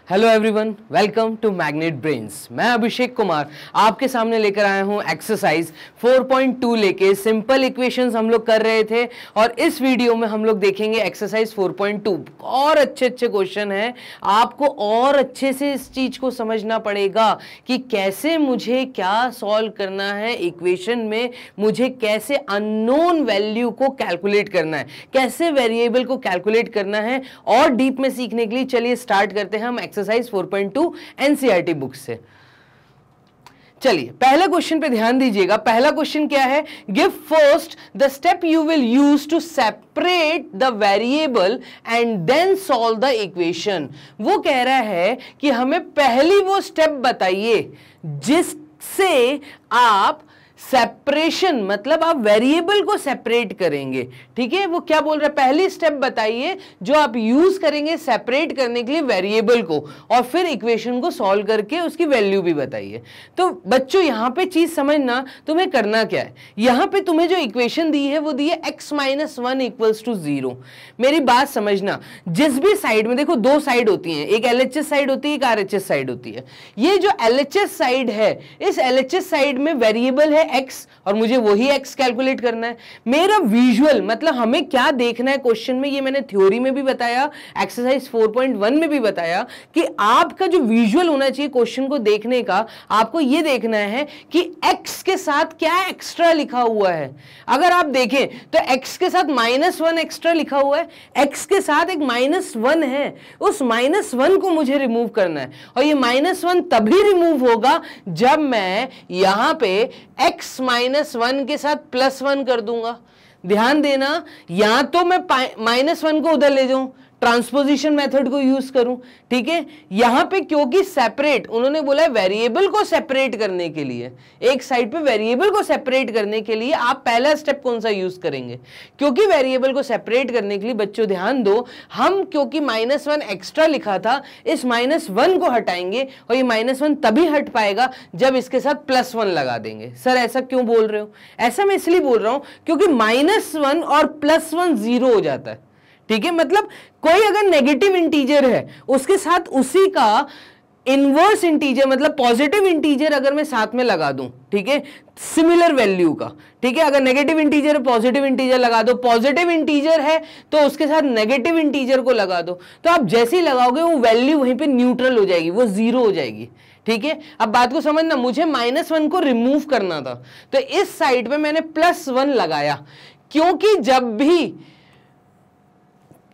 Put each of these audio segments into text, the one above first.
Hello everyone, welcome to magnet brains. मैं अभिषेक कुमार आपके सामने लेकर आया हूं एक्सरसाइज 4.2 लेके सिंपल इक्वेशंस हम लोग कर रहे थे और इस वीडियो में हम लोग देखेंगे एक्सरसाइज 4.2 और अच्छे क्वेश्चन हैं। आपको और अच्छे से इस चीज को समझना पड़ेगा कि कैसे मुझे क्या सॉल्व करना है इक्वेशन में, मुझे कैसे अननोन वैल्यू को कैलकुलेट करना है, कैसे वेरिएबल को कैलकुलेट करना है। और डीप में सीखने के लिए चलिए स्टार्ट करते हैं हम एक्सरसाइज 4.2 एनसीईआरटी बुक से। चलिए पहले क्वेश्चन पे ध्यान दीजिएगा। पहला क्वेश्चन क्या है? Give first the step you will use to separate the variable and then solve the equation. वो कह रहा है कि हमें पहली वो स्टेप बताइए जिससे आप सेपरेशन, मतलब आप वेरिएबल को सेपरेट करेंगे। ठीक है, वो क्या बोल रहा है? पहली स्टेप बताइए जो आप यूज करेंगे सेपरेट करने के लिए वेरिएबल को, और फिर इक्वेशन को सॉल्व करके उसकी वैल्यू भी बताइए। तो बच्चों यहां पे चीज समझना, तुम्हें करना क्या है। यहां पे तुम्हें जो इक्वेशन दी है वो दी है x-1 इक्वल्स टू 0। मेरी बात समझना, जिस भी साइड में देखो दो साइड होती हैं, एक LHS साइड होती है, एक RHS साइड होती है। ये जो LHS साइड है, इस LHS साइड में वेरिएबल है x और मुझे वही x कैलकुलेट करना है। मेरा विजुअल मतलब हमें क्या देखना है क्वेश्चन में, ये मैंने थ्योरी में भी बताया, एक्सरसाइज 4.1 में भी बताया कि आपका जो विजुअल होना चाहिए क्वेश्चन को देखने का, आपको ये देखना है कि x के साथ क्या एक्स्ट्रा लिखा हुआ है। अगर आप देखें तो x के साथ -1 एक्स्ट्रा लिखा हुआ है, x के साथ एक -1 है, उस -1 को मुझे रिमूव करना है। और ये -1 तभी रिमूव होगा जब मैं यहां पे x-1 के साथ +1 कर दूंगा। ध्यान देना, या तो मैं -1 को उधर ले जाऊं, ट्रांसपोजिशन मेथड को यूज करूं। ठीक है, यहां पे क्योंकि सेपरेट उन्होंने बोला है वेरिएबल को सेपरेट करने के लिए, एक साइड पे वेरिएबल को सेपरेट करने के लिए आप पहला स्टेप कौन सा यूज करेंगे? क्योंकि वेरिएबल को सेपरेट करने के लिए बच्चों ध्यान दो, हम क्योंकि -1 एक्स्ट्रा लिखा था, इस -1 को हटाएंगे और ये -1 तभी हट पाएगा जब इसके साथ +1 लगा देंगे। सर ऐसा क्यों बोल रहे हो? ऐसा मैं इसलिए बोल रहा हूं क्योंकि -1 और +1 0 हो जाता है। ठीक है, मतलब कोई अगर नेगेटिव इंटीजर है उसके साथ उसी का इनवर्स इंटीजर मतलब पॉजिटिव इंटीजर अगर मैं साथ में लगा दूं, ठीक है, सिमिलर वैल्यू का। ठीक है, अगर नेगेटिव इंटीजर है पॉजिटिव इंटीजर लगा दो, पॉजिटिव इंटीजर है तो उसके साथ नेगेटिव इंटीजर को लगा दो, तो आप जैसे ही लगाओगे वो वैल्यू वहीं पे न्यूट्रल हो जाएगी, वो 0 हो जाएगी। ठीक है, अब बात को समझना, मुझे -1 को रिमूव करना था तो इस साइड पे मैंने +1 लगाया, क्योंकि जब भी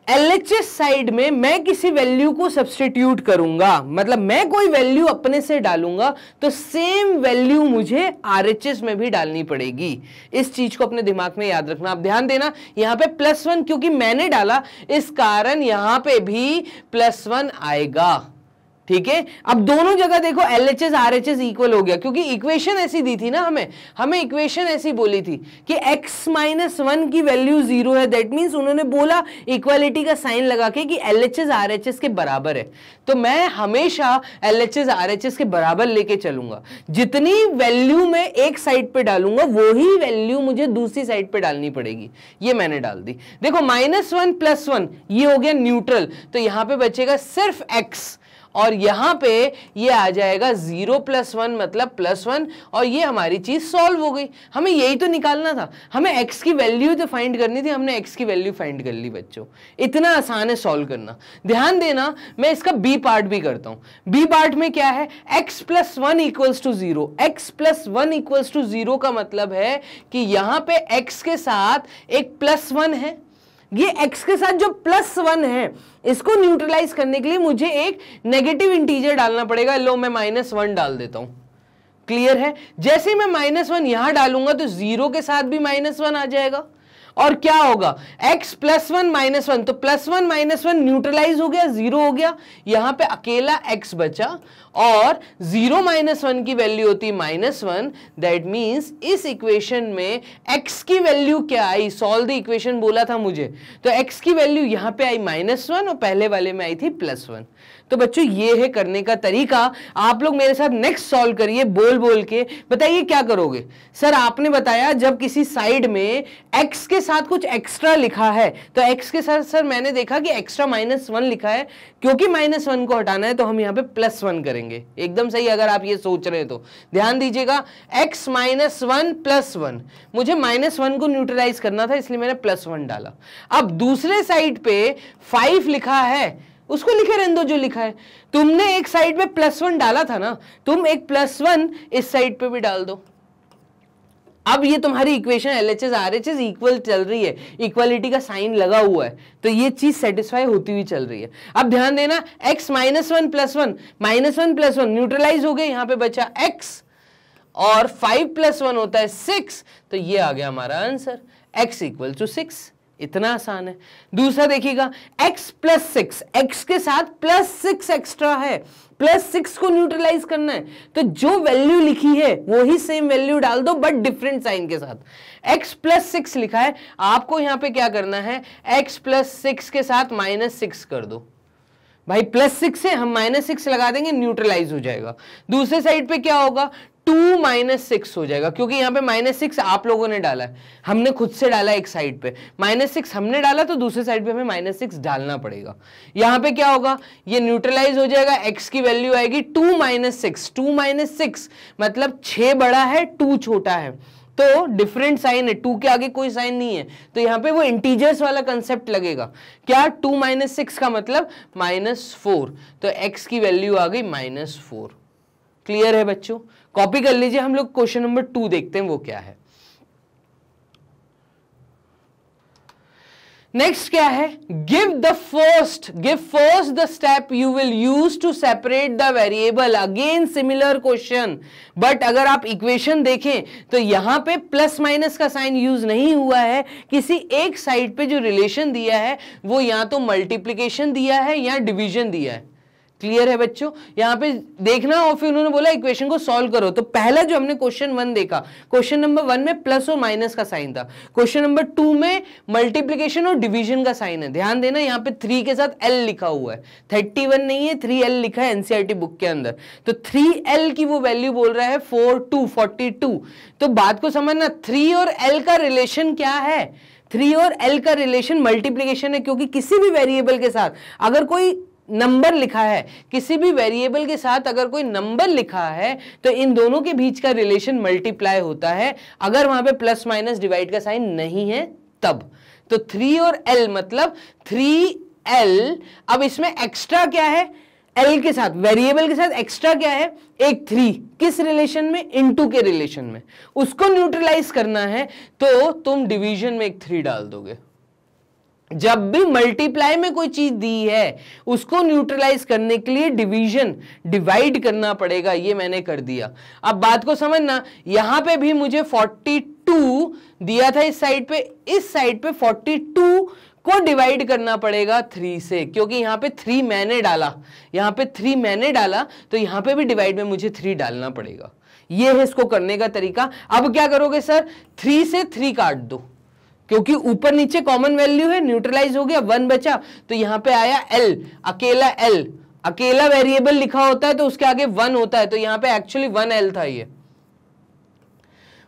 LHS साइड में मैं किसी वैल्यू को सब्स्टिट्यूट करूंगा, मतलब मैं कोई वैल्यू अपने से डालूंगा, तो सेम वैल्यू मुझे RHS में भी डालनी पड़ेगी। इस चीज को अपने दिमाग में याद रखना। आप ध्यान देना, यहां पे +1 क्योंकि मैंने डाला, इस कारण यहां पे भी +1 आएगा। ठीक है, अब दोनों जगह देखो LHS RHS इक्वल हो गया, क्योंकि इक्वेशन ऐसी दी थी ना, हमें इक्वेशन ऐसी बोली थी कि x-1 की वैल्यू 0 है। दैट मींस उन्होंने बोला इक्वालिटी का साइन लगा के कि LHS RHS के बराबर है, तो मैं हमेशा LHS RHS के बराबर लेके चलूंगा। जितनी वैल्यू मैं एक साइड पे डालूंगा वही वैल्यू मुझे दूसरी साइड पे डालनी पड़ेगी। ये मैंने डाल दी। देखो -1 +1 ये हो गया न्यूट्रल, तो यहां पे बचेगा सिर्फ x और यहां पे ये आ जाएगा 0 + 1 मतलब +1, और ये हमारी चीज सॉल्व हो गई। हमें यही तो निकालना था, हमें x की वैल्यू तो फाइंड करनी थी, हमने x की वैल्यू फाइंड कर ली बच्चों। इतना आसान है सॉल्व करना। ध्यान देना, मैं इसका b पार्ट भी करता हूं। b पार्ट में क्या है? x+1 equals to 0। x+1 equals to 0 का मतलब है कि यहां पे x के साथ एक +1 है, ये x के साथ जो +1 है इसको न्यूट्रलाइज करने के लिए मुझे एक नेगेटिव इंटीजर डालना पड़ेगा। लो मैं -1 डाल देता हूं। क्लियर है? जैसे ही मैं -1 यहां डालूंगा तो 0 के साथ भी -1 आ जाएगा, और क्या होगा? x+1 -1, तो +1 -1 न्यूट्रलाइज हो गया, 0 हो गया, यहां पे अकेला x बचा, और 0 -1 की वैल्यू होती है -1। दैट मींस इस इक्वेशन में x की वैल्यू क्या आई? सॉल्व द इक्वेशन बोला था मुझे, तो x की वैल्यू यहां पे आई -1 और पहले वाले में आई थी +1। तो बच्चों ये है करने का तरीका। आप लोग मेरे साथ नेक्स्ट सॉल्व करिए बोल बोल के, बताइए क्या करोगे। सर आपने बताया जब किसी साइड में x के साथ कुछ एक्स्ट्रा लिखा है, तो x के साथ सर मैंने देखा कि एक्स्ट्रा -1 लिखा है, क्योंकि -1 को हटाना है तो हम यहाँ पे +1 करेंगे। एकदम सही अगर आप ये सोच रहे हैं तो ध्यान दीजिएगा, x -1 +1, मुझे -1 को न्यूट्रलाइज करना था इसलिए मैंने +1 डाला। अब दूसरे साइड पे 5 लिखा है, उसको लिखे रहने दो जो लिखा है। तुमने एक साइड पे +1 डाला था ना, तुम एक +1 इस साइड पे भी डाल दो। अब ये तुम्हारी इक्वेशन LHS RHS इक्वल चल रही है, इक्वालिटी का साइन लगा हुआ है, तो ये चीज सेटिस्फाई होती हुई चल रही है। अब ध्यान देना, x -1 +1, -1 +1 न्यूट्रलाइज हो गए, यहां पे बचा x और 5 + 1 होता है 6, तो ये आ गया हमारा आंसर, x = 6। इतना आसान है। दूसरा देखिएगा, x + 6, x के साथ +6 एक्स्ट्रा है, +6 को न्यूट्रलाइज करना है, तो जो वैल्यू लिखी है वही सेम वैल्यू डाल दो बट डिफरेंट साइन के साथ। x + 6 लिखा है, आपको यहां पे क्या करना है, x + 6 के साथ -6 कर दो भाई, +6 से हम -6 लगा देंगे, न्यूट्रलाइज हो जाएगा। दूसरे साइड पे क्या होगा, 2 - 6 हो जाएगा, क्योंकि यहाँ पे -6 आप लोगों ने डाला है, हमने खुद से डाला एक साइड पे, -6 हमने डाला तो दूसरे साइड पे हमें -6 डालना पड़ेगा। यहाँ पे क्या होगा, ये न्यूट्रलाइज हो जाएगा, x की वैल्यू आएगी 2 - 6, 2 - 6 मतलब 6 बड़ा है 2 छोटा है, तो डिफरेंट साइन है, 2 के आगे कोई साइन नहीं है, तो यहाँ पे वो इंटीजर्स वाला कंसेप्ट लगेगा। क्या 2 - 6 का मतलब -4, तो x की वैल्यू आ गई -4। क्लियर है बच्चों, कॉपी कर लीजिए। हम लोग क्वेश्चन नंबर 2 देखते हैं वो क्या है। नेक्स्ट क्या है, give first the step you will use to separate the variable. Again similar question, but अगर आप इक्वेशन देखें तो यहां पे +- का साइन यूज नहीं हुआ है, किसी एक साइड पे जो रिलेशन दिया है वो या तो मल्टीप्लीकेशन दिया है या डिवीजन दिया है। क्लियर है बच्चों, यहां पे देखना, और फिर उन्होंने बोला इक्वेशन को सॉल्व करो। तो पहला जो हमने क्वेश्चन 1 देखा, क्वेश्चन नंबर 1 में प्लस और माइनस का साइन था, क्वेश्चन नंबर 2 में मल्टीप्लिकेशन और डिवीजन का साइन है। ध्यान देना, यहां पे 3 के साथ L लिखा हुआ है, 31 नहीं है, 3L लिखा है एनसीईआरटी बुक के अंदर। तो 3L की वो वैल्यू बोल रहा है 42। तो बात को समझना, 3 और L का रिलेशन क्या है, 3 और L का रिलेशन मल्टीप्लिकेशन है, क्योंकि किसी भी वेरिएबल के साथ अगर कोई नंबर लिखा है, किसी भी वेरिएबल के साथ अगर कोई नंबर लिखा है तो इन दोनों के बीच का रिलेशन मल्टीप्लाई होता है, अगर वहां पे प्लस माइनस डिवाइड का साइन नहीं है तब। तो 3 और L मतलब 3L। अब इसमें एक्स्ट्रा क्या है, L के साथ, वेरिएबल के साथ एक्स्ट्रा क्या है, एक 3, किस रिलेशन में, इनटू के रिलेशन में, उसको न्यूट्रलाइज करना है तो तुम डिवीजन में एक 3 डाल दोगे। जब भी मल्टीप्लाई में कोई चीज दी है उसको न्यूट्रलाइज करने के लिए डिवीजन, डिवाइड करना पड़ेगा, ये मैंने कर दिया। अब बात को समझना, यहां पे भी मुझे 42 दिया था इस साइड पे, इस साइड पे 42 को डिवाइड करना पड़ेगा 3 से, क्योंकि यहां पे 3 मैंने डाला, यहां पे 3 मैंने डाला, तो यहां पे भी डिवाइड में मुझे 3 डालना पड़ेगा। ये है इसको करने का तरीका। अब क्या करोगे सर, 3 से 3 काट दो, क्योंकि ऊपर नीचे कॉमन वैल्यू है, न्यूट्रलाइज हो गया, 1 बचा, तो यहां पे आया L, अकेला L, अकेला वेरिएबल लिखा होता है तो उसके आगे 1 होता है, तो यहां पे एक्चुअली 1L था। ये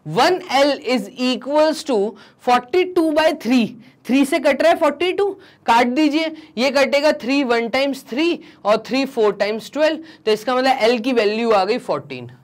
1L इज इक्वल्स टू 42/3, 3 से कट रहा है 42, काट दीजिए, ये कटेगा 3 1 टाइम्स 3 और 3 4 टाइम्स 12, तो इसका मतलब L की वैल्यू आ गई 14।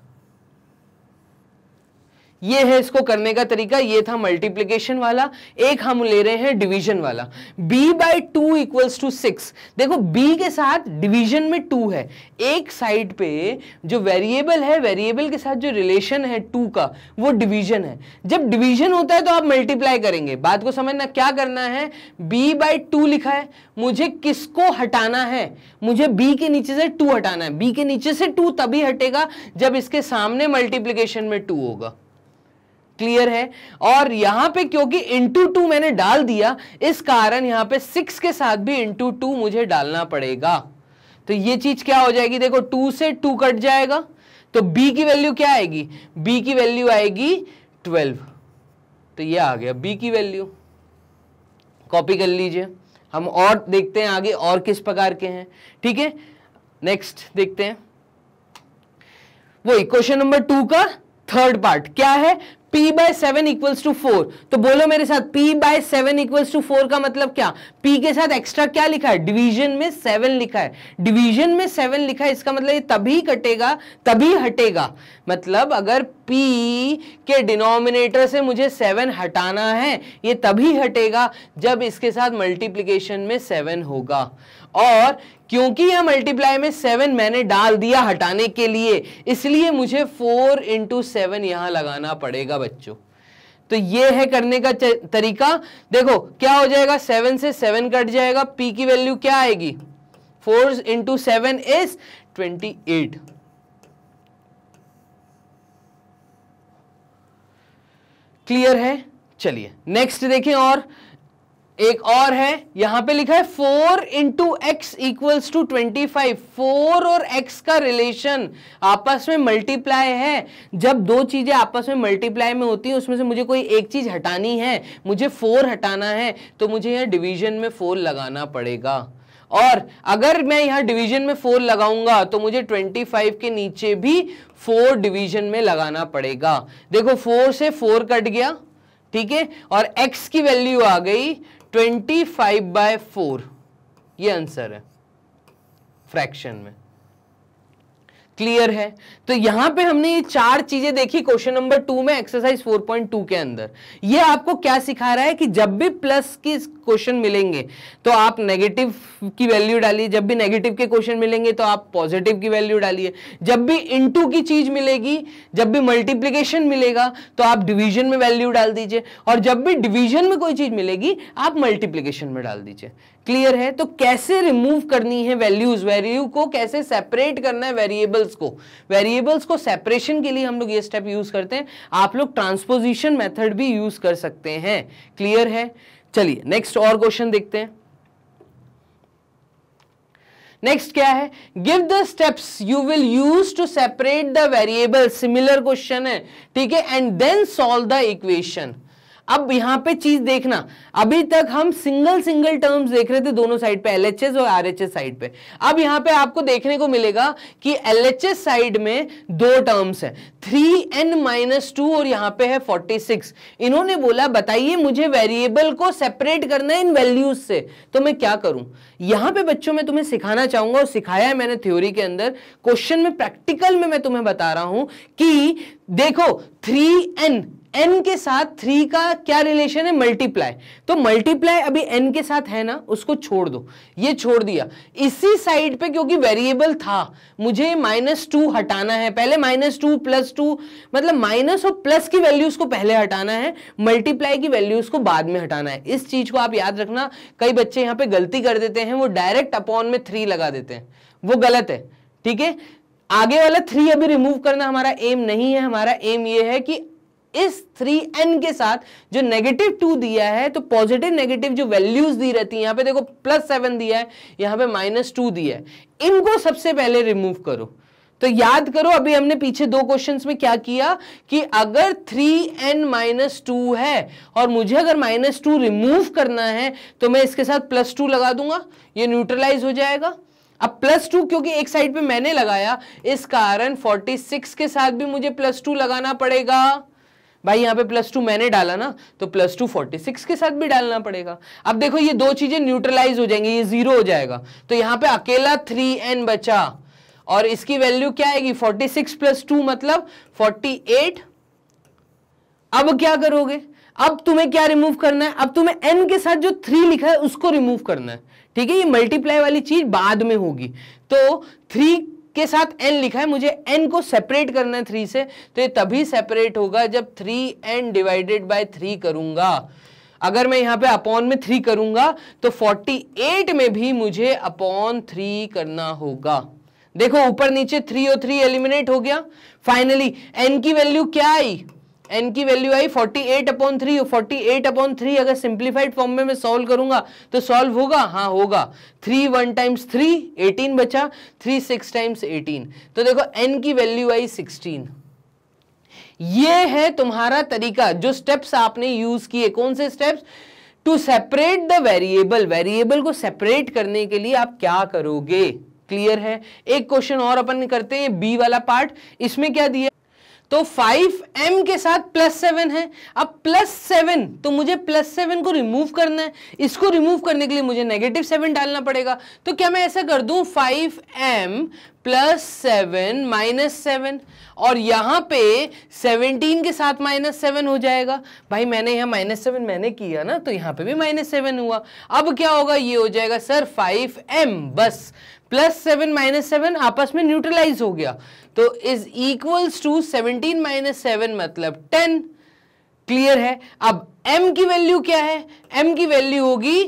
ये है इसको करने का तरीका, ये था मल्टीप्लिकेशन वाला। एक हम ले रहे हैं डिवीजन वाला, b/2 = 6। देखो b के साथ डिवीजन में 2 है, एक साइड पे जो वेरिएबल है, वेरिएबल के साथ जो रिलेशन है 2 का, वो डिवीजन है। जब डिवीजन होता है तो आप मल्टीप्लाई करेंगे। बात को समझना, क्या करना है, b/2 लिखा है, मुझे किसको हटाना है, मुझे b के नीचे से 2 हटाना है। b के नीचे से 2 तभी हटेगा जब इसके सामने मल्टीप्लिकेशन में 2 होगा। क्लियर है। और यहां पे क्योंकि इंटू 2 मैंने डाल दिया, इस कारण यहां पे 6 के साथ भी इंटू 2 मुझे डालना पड़ेगा। तो ये चीज क्या हो जाएगी, देखो 2 से 2 कट जाएगा, तो b की वैल्यू क्या आएगी, b की वैल्यू आएगी 12। तो ये आ गया b की वैल्यू, कॉपी कर लीजिए। हम और देखते हैं आगे और किस प्रकार के हैं। ठीक है, नेक्स्ट देखते हैं, वही क्वेश्चन नंबर 2 का थर्ड पार्ट क्या है, p बाय 7 इक्वल्स टू 4। तो बोलो मेरे साथ, p बाय 7 इक्वल्स टू 4 का मतलब क्या, p के साथ एक्स्ट्रा क्या लिखा है, डिवीजन में 7 लिखा है, डिवीजन में 7 लिखा है, इसका मतलब ये तभी कटेगा, तभी हटेगा, मतलब अगर p के डिनोमिनेटर से मुझे 7 हटाना है, ये तभी हटेगा जब इसके साथ मल्टीप्लिकेशन में 7 होगा। और क्योंकि यह मल्टीप्लाई में 7 मैंने डाल दिया हटाने के लिए, इसलिए मुझे 4 इंटू 7 यहां लगाना पड़ेगा बच्चों। तो ये है करने का तरीका। देखो क्या हो जाएगा, 7 से 7 कट जाएगा, p की वैल्यू क्या आएगी, 4 इंटू 7 इज 28। क्लियर है। चलिए नेक्स्ट देखें, और एक और है, यहां पे लिखा है 4 इंटू एक्स इक्वल्स टू 25। 4 और x का रिलेशन आपस में मल्टीप्लाई है। जब दो चीजें आपस में मल्टीप्लाई में होती हैं, उसमें से मुझे कोई एक चीज हटानी है, मुझे 4 हटाना है, तो मुझे यहां डिवीजन में 4 लगाना पड़ेगा। और अगर मैं यहां डिवीजन में 4 लगाऊंगा तो मुझे 25 के नीचे भी 4 डिवीजन में लगाना पड़ेगा। देखो 4 से 4 कट गया, ठीक है, और x की वैल्यू आ गई 25/4। ये आंसर है फ्रैक्शन में। क्लियर है। तो यहां पे हमने ये 4 चीजें देखी क्वेश्चन नंबर 2 में एक्सरसाइज 4.2 के अंदर। ये आपको क्या सिखा रहा है कि जब भी प्लस के क्वेश्चन मिलेंगे तो आप नेगेटिव की वैल्यू डालिए, जब भी नेगेटिव के क्वेश्चन मिलेंगे तो आप पॉजिटिव की वैल्यू डालिए, जब भी इनटू की चीज मिलेगी, जब भी मल्टीप्लिकेशन मिलेगा तो आप डिवीजन में वैल्यू डाल दीजिए, और जब भी डिवीजन में कोई चीज मिलेगी आप मल्टीप्लिकेशन में डाल दीजिए। क्लियर है। तो कैसे रिमूव करनी है वैल्यूज, वैल्यू को कैसे सेपरेट करना है वेरिएबल्स को, वेरिएबल्स को सेपरेशन के लिए हम लोग ये स्टेप यूज करते हैं। आप लोग ट्रांसपोजिशन मेथड भी यूज कर सकते हैं। क्लियर है। चलिए नेक्स्ट और क्वेश्चन देखते हैं। नेक्स्ट क्या है, give the steps you will use to separate the variable. Similar question है, ठीक है, and then solve the equation. अब यहां पे चीज देखना, अभी तक हम सिंगल टर्म्स देख रहे थे दोनों साइड पे, एलएचएस और आरएचएस साइड पे। अब यहां पे आपको देखने को मिलेगा कि एलएचएस साइड में 2 टर्म्स है, 3n-2 और यहां पे है 46। इन्होंने बोला बताइए मुझे वेरिएबल को सेपरेट करना है इन वैल्यूज से, तो मैं क्या करूं। यहां पे बच्चों मैं तुम्हें सिखाना चाहूंगा, और सिखाया है मैंने थ्योरी के अंदर, क्वेश्चन में प्रैक्टिकल में मैं तुम्हें बता रहा हूं कि देखो 3n, n के साथ 3 का क्या रिलेशन है, मल्टीप्लाई। तो मल्टीप्लाई अभी n के साथ है ना, उसको छोड़ दो, ये छोड़ दिया। इसी साइड पे क्योंकि वेरिएबल था, मुझे -2 हटाना है पहले, -2 +2, मतलब माइनस और प्लस की वैल्यूज को पहले हटाना है, मल्टीप्लाई की वैल्यूज को बाद में हटाना है। इस चीज को आप याद रखना। कई बच्चे यहां पे गलती कर देते हैं, वो डायरेक्ट अपॉन में 3 लगा देते हैं, वो गलत है। ठीक है, आगे वाला 3 अभी रिमूव करना हमारा एम नहीं है। हमारा एम ये है कि इस 3n के साथ जो -2 दिया है, तो पॉजिटिव नेगेटिव जो वैल्यूज दी रहती है, यहां पे देखो +7 दिया है, यहां पे -2 दिया है, इनको सबसे पहले रिमूव करो। तो याद करो अभी हमने पीछे 2 क्वेश्चंस में क्या किया कि अगर 3n-2 है और मुझे अगर -2 रिमूव करना है तो मैं इसके साथ +2 लगा दूंगा, ये न्यूट्रलाइज हो जाएगा। अब +2 क्योंकि एक साइड पे मैंने लगाया, इस कारण 46 के साथ भी मुझे +2 लगाना पड़ेगा। भाई यहां पे +2 मैंने डाला ना, तो +2 46 के साथ भी डालना पड़ेगा। अब देखो ये 2 चीजें न्यूट्रलाइज हो जाएंगी, ये 0 हो जाएगा, तो यहां पे अकेला 3n बचा, और इसकी वैल्यू क्या आएगी, 46 + 2 मतलब 48। अब क्या करोगे, अब तुम्हें क्या रिमूव करना है, अब तुम्हें n के साथ जो 3 लिखा है उसको रिमूव करना है। ठीक है, ये मल्टीप्लाई वाली चीज बाद में होगी। तो 3 के साथ n लिखा है, मुझे n को सेपरेट करना है 3 से, तो ये तभी सेपरेट होगा जब 3n / 3 करूंगा। अगर मैं यहां पे अपॉन में 3 करूंगा तो 48 में भी मुझे अपॉन 3 करना होगा। देखो ऊपर नीचे 3 और 3 एलिमिनेट हो गया। फाइनली n की वैल्यू क्या आई, n की वैल्यू आई 48/3। 48/3 अगर सिंप्लीफाइड फॉर्म में मैं सॉल्व करूंगा तो सॉल्व होगा, हाँ होगा। 3 1 × 3 18 बचा, 3 6 × 18, तो देखो n की वैल्यू आई 16। ये है तुम्हारा तरीका, जो स्टेप्स आपने यूज किए। कौन से steps, to separate the variable. Variable को सेपरेट करने के लिए आप क्या करोगे, क्लियर है। एक क्वेश्चन और अपन करते हैं, बी वाला पार्ट। इसमें क्या दिया, तो 5m के साथ +7 है। अब +7 तो मुझे +7 को रिमूव करना है, इसको रिमूव करने के लिए मुझे -7 डालना पड़ेगा। तो क्या मैं ऐसा कर दूं, 5m +7 -7, और यहां पे 17 के साथ -7 हो जाएगा। भाई मैंने यहां -7 मैंने किया ना, तो यहां पे भी -7 हुआ। अब क्या होगा, ये हो जाएगा सर 5m, बस +7 -7 आपस में न्यूट्रलाइज हो गया, तो इज इक्वल्स टू 17 - 7 मतलब 10। क्लियर है। अब m की वैल्यू क्या है, m की वैल्यू होगी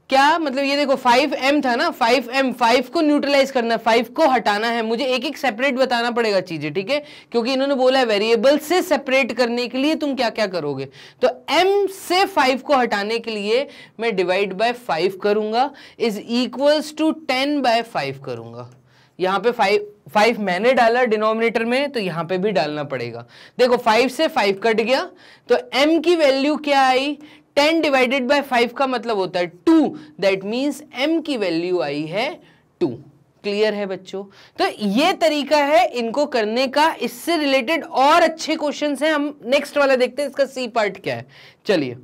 क्या, मतलब ये देखो 5m था ना, 5m, 5 को न्यूट्रलाइज करना है, 5 को हटाना है, मुझे एक एक सेपरेट बताना पड़ेगा चीजें, ठीक है, क्योंकि इन्होंने बोला है वेरिएबल से सेपरेट करने के लिए तुम क्या क्या करोगे। तो m से 5 को हटाने के लिए मैं डिवाइड बाय 5 करूंगा, इज इक्वल्स टू 10/5 करूंगा। यहां पे 5 मैंने डाला डिनोमिनेटर में, तो यहां पे भी डालना पड़ेगा। देखो 5 से 5 कट गया, तो m की वैल्यू क्या आई, 10 डिवाइडेड बाय 5 का मतलब होता है 2, दैट मींस m की वैल्यू आई है 2। क्लियर है बच्चों। तो ये तरीका है इनको करने का। इससे रिलेटेड और अच्छे क्वेश्चंस हैं, हम नेक्स्ट वाला देखते हैं, इसका सी पार्ट क्या है। चलिए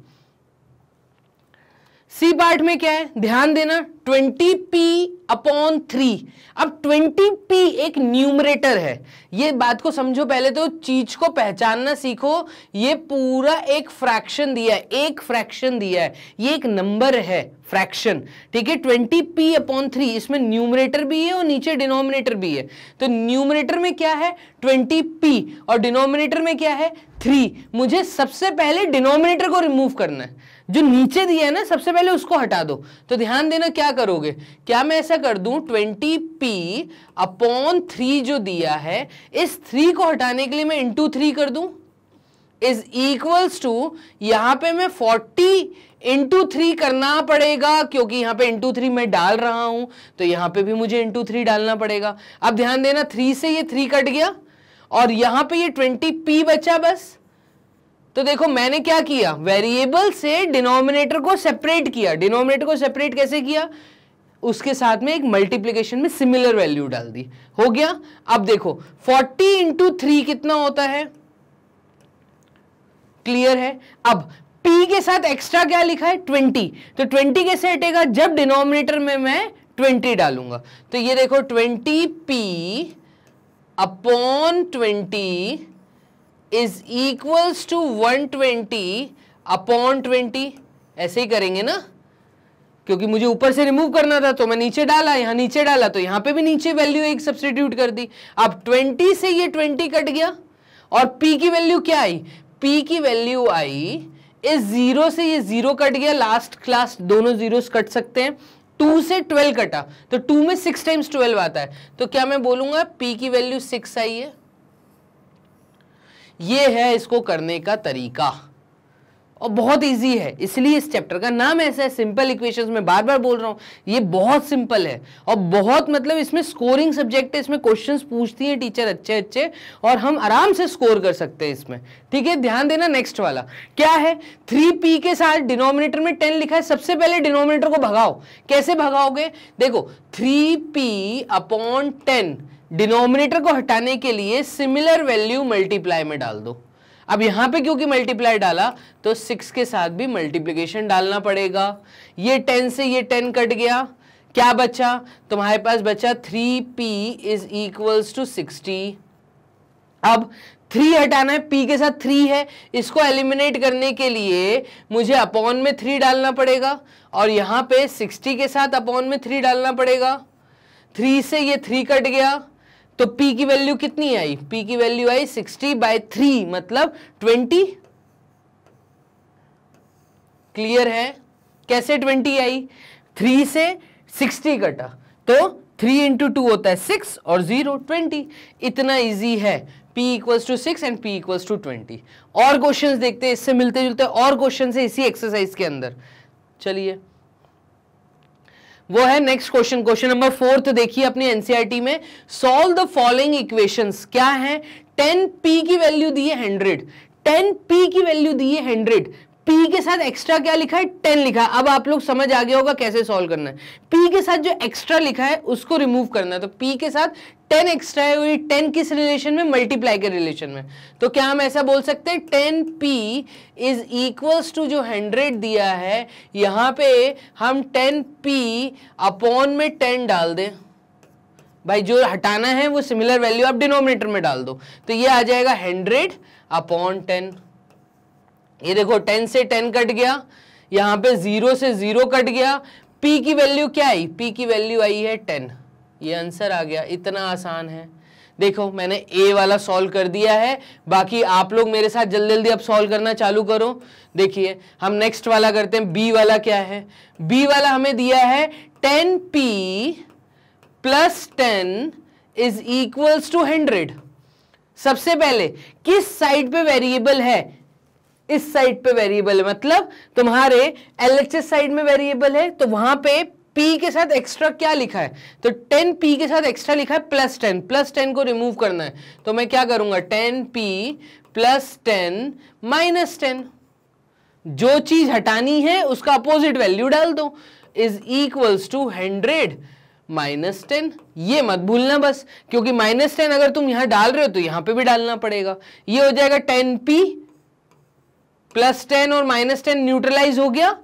सी पार्ट में क्या है, ध्यान देना, 20p/3। अब 20p एक न्यूमरेटर है, ये बात को समझो, पहले तो चीज को पहचानना सीखो। ये पूरा एक फ्रैक्शन दिया है, एक फ्रैक्शन दिया है, ये एक नंबर है, फ्रैक्शन, ठीक है। 20p/3, इसमें न्यूमरेटर भी है और नीचे डिनोमिनेटर भी है। तो न्यूमरेटर में क्या है 20p और डिनोमिनेटर में क्या है 3। मुझे सबसे पहले डिनोमिनेटर को रिमूव करना है, जो नीचे दिया है ना, सबसे पहले उसको हटा दो। तो ध्यान देना क्या करोगे, क्या मैं ऐसा कर दूं, 20p/3 जो दिया है, इस 3 को हटाने के लिए मैं इंटू 3 कर दूं, इज इक्वल्स टू, यहां पे मैं 40 इंटू 3 करना पड़ेगा, क्योंकि यहां पे इंटू 3 मैं डाल रहा हूं, तो यहां पे भी मुझे इंटू 3 डालना पड़ेगा। अब ध्यान देना, 3 से ये 3 कट गया और यहां पे ये 20p बचा बस। तो देखो मैंने क्या किया, वेरिएबल से डिनोमिनेटर को सेपरेट किया। डिनोमिनेटर को सेपरेट कैसे किया, उसके साथ में एक मल्टीप्लिकेशन में सिमिलर वैल्यू डाल दी, हो गया। अब देखो 40 इंटू 3 कितना होता है, क्लियर है। अब p के साथ एक्स्ट्रा क्या लिखा है 20, तो 20 कैसे हटेगा, जब डिनोमिनेटर में मैं 20 डालूंगा। तो ये देखो 20p/20 इज इक्वल्स टू 120/20। ऐसे ही करेंगे ना, क्योंकि मुझे ऊपर से रिमूव करना था तो मैं नीचे डाला, यहां नीचे डाला तो यहां पे भी नीचे वैल्यू एक सब्स्टिट्यूट कर दी। अब 20 से ये 20 कट गया और p की वैल्यू क्या आई, p की वैल्यू आई इस 0 से ये 0 कट गया, लास्ट क्लास दोनों जीरोस कट सकते हैं। 2 से 12 कटा, तो 2 में 6 टाइम्स 12 आता है, तो क्या मैं बोलूंगा p की वैल्यू 6 आई है। ये है इसको करने का तरीका और बहुत इजी है, इसलिए इस चैप्टर का नाम ऐसा है सिंपल इक्वेशंस। में बार बार बोल रहा हूं, ये बहुत सिंपल है और बहुत मतलब इसमें स्कोरिंग सब्जेक्ट है, इसमें क्वेश्चंस पूछती है टीचर अच्छे अच्छे और हम आराम से स्कोर कर सकते हैं इसमें, ठीक है। ध्यान देना, नेक्स्ट वाला क्या है, 3p के साथ डिनोमिनेटर में 10 लिखा है। सबसे पहले डिनोमिनेटर को भगाओ, कैसे भगाओगे, देखो 3p/10 डिनोमिनेटर को हटाने के लिए सिमिलर वैल्यू मल्टीप्लाई में डाल दो। अब यहां पे क्योंकि मल्टीप्लाई डाला तो 6 के साथ भी मल्टीप्लिकेशन डालना पड़ेगा। ये 10 से ये 10 कट गया, क्या बचा, तुम्हारे पास बचा 3p इज इक्वल्स टू 60। अब 3 हटाना है, p के साथ 3 है, इसको एलिमिनेट करने के लिए मुझे अपॉन में 3 डालना पड़ेगा और यहां पे 60 के साथ अपॉन में 3 डालना पड़ेगा। 3 से ये 3 कट गया, तो p की वैल्यू कितनी आई, p की वैल्यू आई 60/3 मतलब 20। क्लियर है, कैसे 20 आई, 3 से 60 कटा तो 3 इंटू 2 होता है 6 और 0 20। इतना इजी है, p equals to 6 and p equals to 20। और क्वेश्चंस देखते हैं इससे मिलते जुलते और क्वेश्चन है इसी एक्सरसाइज के अंदर। चलिए वो है नेक्स्ट क्वेश्चन, क्वेश्चन नंबर 4 देखिए अपनी एनसीईआरटी में। सॉल्व द फॉलोइंग इक्वेशंस, क्या है, 10p की वैल्यू दी है 100, 10p की वैल्यू दी है 100, P के साथ एक्स्ट्रा क्या लिखा है, 10 लिखा है। अब आप लोग समझ आ गया होगा कैसे सॉल्व करना है। P के साथ जो एक्स्ट्रा लिखा है उसको रिमूव करना है। तो P के साथ 10 एक्स्ट्रा है, वही 10 किस रिलेशन में, मल्टीप्लाई के रिलेशन में। तो क्या हम ऐसा बोल सकते हैं 10P इज इक्वल्स टू जो 100 दिया है, यहां पे हम 10P अपॉन में 10 डाल दें। भाई जो हटाना है वो सिमिलर वैल्यू आप डिनोमिनेटर में डाल दो, तो ये आ जाएगा 100 अपॉन 10। ये देखो 10 से 10 कट गया, यहां पे 0 से 0 कट गया। P की वैल्यू क्या आई, P की वैल्यू आई है 10। ये आंसर आ गया। इतना आसान है। देखो मैंने A वाला सॉल्व कर दिया है, बाकी आप लोग मेरे साथ जल्दी जल्दी अब सॉल्व करना चालू करो। देखिए हम नेक्स्ट वाला करते हैं। B वाला क्या है, B वाला हमें दिया है 10P plus 10 is equals to 100। सबसे पहले किस साइड पे वेरिएबल है, इस साइड पे वेरिएबल है, मतलब तुम्हारे LHS साइड में वेरिएबल है, तो वहां पे P के साथ एक्स्ट्रा क्या लिखा है, तो 10P के साथ एक्स्ट्रा लिखा है प्लस 10। प्लस 10 को रिमूव करना है, तो मैं क्या करूंगा 10P प्लस 10 माइनस 10। जो चीज हटानी है उसका अपोजिट वैल्यू डाल दो, इज इक्वल्स टू 100 माइनस 10। ये मत भूलना बस, क्योंकि माइनस 10 अगर तुम यहां डाल रहे हो तो यहां पे भी डालना पड़ेगा। ये हो जाएगा 10P प्लस 10 और माइनस 10 न्यूट्रलाइज हो गया,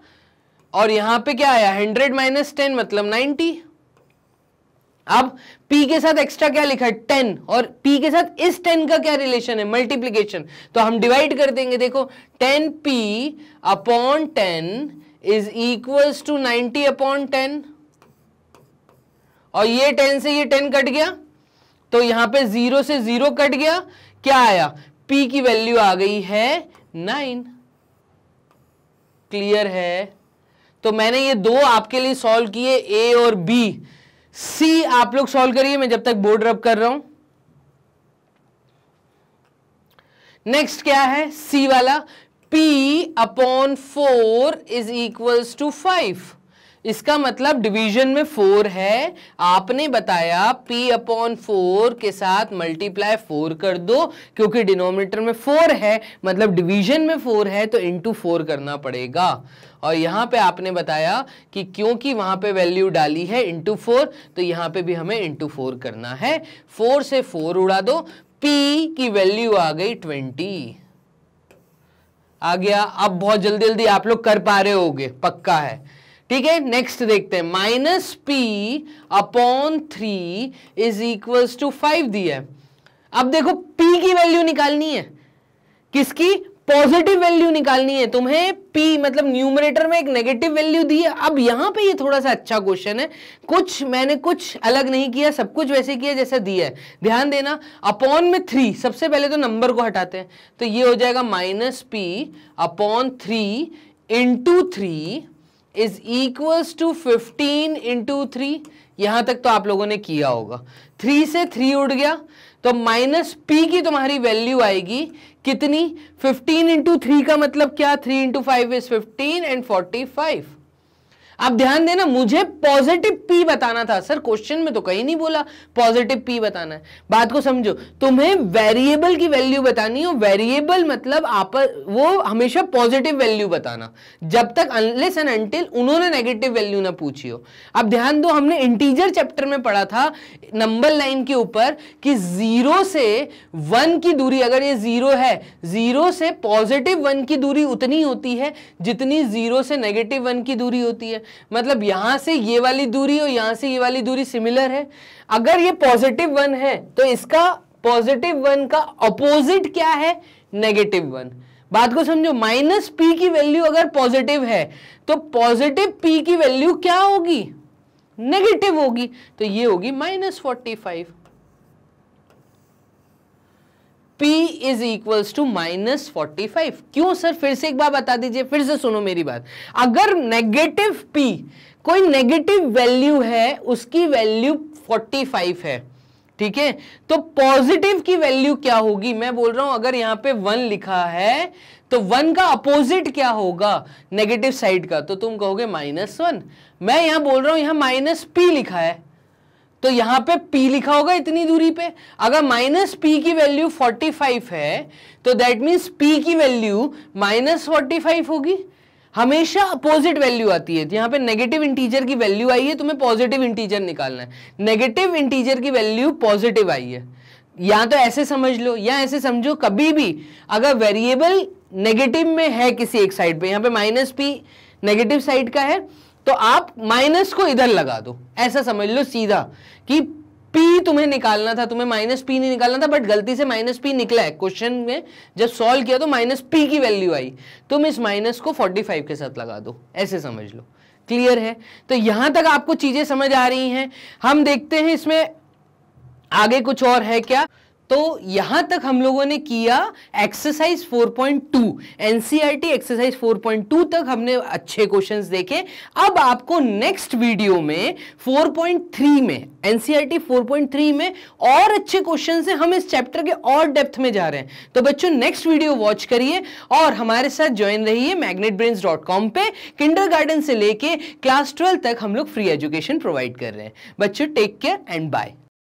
और यहां पे क्या आया 100 माइनस 10 मतलब 90। अब P के साथ एक्स्ट्रा क्या लिखा है 10, और P के साथ इस 10 का क्या रिलेशन है, मल्टीप्लीकेशन, तो हम डिवाइड कर देंगे। देखो 10P upon 10 is equals to 90 upon 10, और ये 10 से ये 10 कट गया, तो यहां पे 0 से 0 कट गया, क्या आया P की वैल्यू आ गई है 9। क्लियर है। तो मैंने ये दो आपके लिए सॉल्व किए, A और B। C आप लोग सॉल्व करिए, मैं जब तक बोर्ड रब कर रहा हूं। नेक्स्ट क्या है C वाला, P upon 4 is equals to 5। इसका मतलब डिवीजन में 4 है, आपने बताया P अपॉन 4 के साथ मल्टीप्लाई 4 कर दो, क्योंकि डिनोमिनेटर में 4 है, मतलब डिवीजन में 4 है तो इंटू 4 करना पड़ेगा। और यहां पे आपने बताया कि क्योंकि वहां पे वैल्यू डाली है इंटू 4, तो यहां पे भी हमें इंटू 4 करना है। 4 से 4 उड़ा दो, P की वैल्यू आ गई 20। आ गया। अब बहुत जल्दी जल्दी आप लोग कर पा रहे होगे, पक्का है। ठीक है, नेक्स्ट देखते हैं। Minus P upon 3 is equals to 5 दिया है। अब देखो P की वैल्यू निकालनी है, किसकी, पॉजिटिव वैल्यू निकालनी है तुम्हें। P मतलब न्यूमरेटर में एक नेगेटिव वैल्यू दी है। अब यहां पे ये थोड़ा सा अच्छा क्वेश्चन है, मैंने कुछ अलग नहीं किया, सब कुछ वैसे किया जैसा दिया है। ध्यान देना, अपॉन में 3, सबसे पहले तो नंबर को हटाते हैं, तो ये हो जाएगा minus P upon 3 into 3 is equals to 15 into 3। यहां तक तो आप लोगों ने किया होगा। 3 से 3 उड़ गया, तो माइनस P की तुम्हारी वैल्यू आएगी कितनी, 15 इंटू 3 का मतलब क्या, 3 इंटू 5 इज 15 एंड 45। अब ध्यान देना, मुझे पॉजिटिव P बताना था सर, क्वेश्चन में तो कहीं नहीं बोला पॉजिटिव P बताना है। बात को समझो, तुम्हें वेरिएबल की वैल्यू बतानी हो, वेरिएबल मतलब वो हमेशा पॉजिटिव वैल्यू बताना, जब तक अनलेस एंड अनटिल उन्होंने नेगेटिव वैल्यू ना पूछी हो। अब ध्यान दो, हमने इंटीजर चैप्टर में पढ़ा था नंबर लाइन के ऊपर कि 0 से 1 की दूरी, अगर ये 0 है, 0 से पॉजिटिव 1 की दूरी उतनी होती है जितनी 0 से नेगेटिव 1 की दूरी होती है। मतलब यहां से ये वाली दूरी और यहां से ये वाली दूरी सिमिलर है। अगर ये पॉजिटिव 1 है तो इसका पॉजिटिव 1 का अपोजिट क्या है, नेगेटिव 1। बात को समझो, माइनस P की वैल्यू अगर पॉजिटिव है तो पॉजिटिव P की वैल्यू क्या होगी, नेगेटिव होगी, तो ये होगी -45। P is equals to -45। क्यों सर, फिर से एक बार बता दीजिए, फिर से सुनो मेरी बात। अगर नेगेटिव P कोई नेगेटिव वैल्यू है, उसकी वैल्यू 45 है, ठीक है, तो पॉजिटिव की वैल्यू क्या होगी, मैं बोल रहा हूं अगर यहां पे 1 लिखा है तो 1 का अपोजिट क्या होगा, नेगेटिव साइड का, तो तुम कहोगे -1। मैं यहां बोल रहा हूं यहां -P लिखा है, तो यहां पे p लिखा होगा इतनी दूरी पे। अगर माइनस p की वैल्यू 45 है तो दैट मीन्स p की वैल्यू -45 होगी। हमेशा अपोजिट वैल्यू आती है। यहां पे नेगेटिव इंटीजर की वैल्यू आई है, तुम्हें पॉजिटिव इंटीजर निकालना है। नेगेटिव इंटीजर की वैल्यू पॉजिटिव आई है, या तो ऐसे समझ लो या ऐसे समझो। कभी भी अगर वेरिएबल नेगेटिव में है किसी एक साइड पे, यहां पे -p नेगेटिव साइड का है, तो आप माइनस को इधर लगा दो, ऐसा समझ लो सीधा कि P तुम्हें निकालना था, तुम्हें -p नहीं निकालना था, बट गलती से -p निकला है। क्वेश्चन में जब सॉल्व किया तो -p की वैल्यू आई, तुम इस माइनस को 45 के साथ लगा दो, ऐसे समझ लो। क्लियर है? तो यहां तक आपको चीजें समझ आ रही हैं। हम देखते हैं इसमें आगे कुछ और है क्या। तो यहां तक हम लोगों ने किया एक्सरसाइज 4.2, एनसीईआरटी एक्सरसाइज 4.2 तक हमने अच्छे क्वेश्चंस देखे। अब आपको नेक्स्ट वीडियो में 4.3 में, एनसीईआरटी 4.3 में और अच्छे क्वेश्चंस हैं। हम इस चैप्टर के और डेप्थ में जा रहे हैं। तो बच्चों नेक्स्ट वीडियो वॉच करिए और हमारे साथ ज्वाइन रहिए magnetbrains.com पे। किंडरगार्टन से लेके क्लास 12 तक हम लोग फ्री एजुकेशन प्रोवाइड कर रहे हैं। बच्चों टेक केयर एंड बाय।